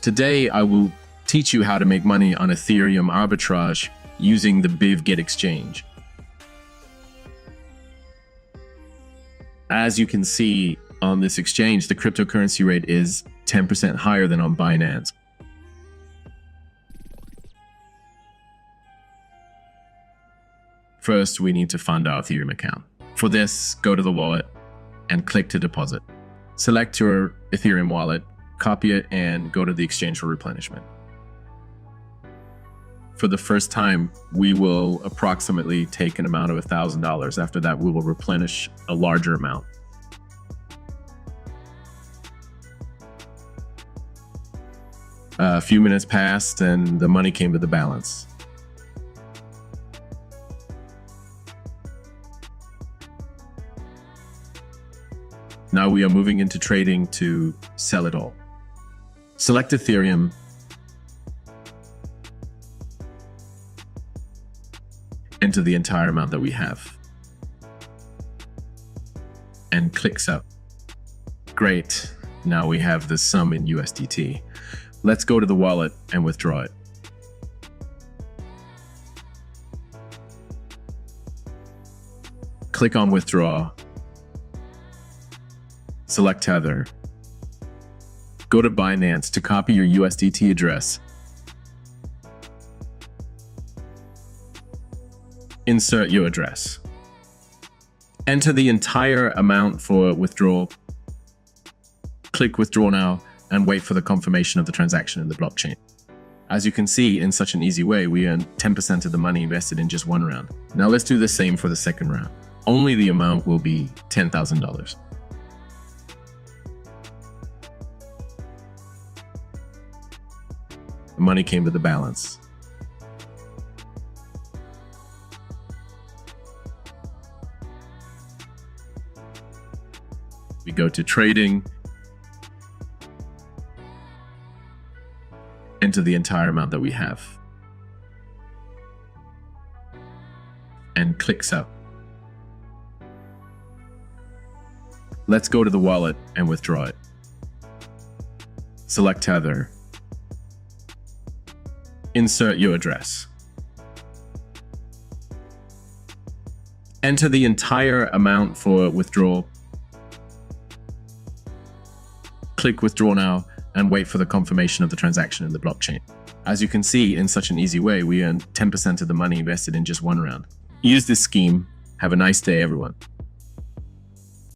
Today, I will teach you how to make money on Ethereum arbitrage using the bivget exchange. As you can see on this exchange, the cryptocurrency rate is 10% higher than on Binance. First, we need to fund our Ethereum account. For this, go to the wallet and click to deposit. Select your Ethereum wallet, copy it, and go to the exchange for replenishment. For the first time, we will approximately take an amount of $1,000. After that, we will replenish a larger amount. A few minutes passed and the money came to the balance. Now we are moving into trading to sell it all. Select Ethereum. Enter the entire amount that we have. And click sell. Great. Now we have the sum in USDT. Let's go to the wallet and withdraw it. Click on withdraw. Select Tether. Go to Binance to copy your USDT address. Insert your address. Enter the entire amount for withdrawal. Click withdraw now and wait for the confirmation of the transaction in the blockchain. As you can see, in such an easy way, we earn 10% of the money invested in just one round. Now let's do the same for the second round. Only the amount will be $10,000. The money came to the balance. We go to trading, enter the entire amount that we have, and click sell. Let's go to the wallet and withdraw it. Select Tether. Insert your address. Enter the entire amount for withdrawal. Click withdraw now and wait for the confirmation of the transaction in the blockchain. As you can see, in such an easy way, we earn 10% of the money invested in just one round. Use this scheme. Have a nice day, everyone.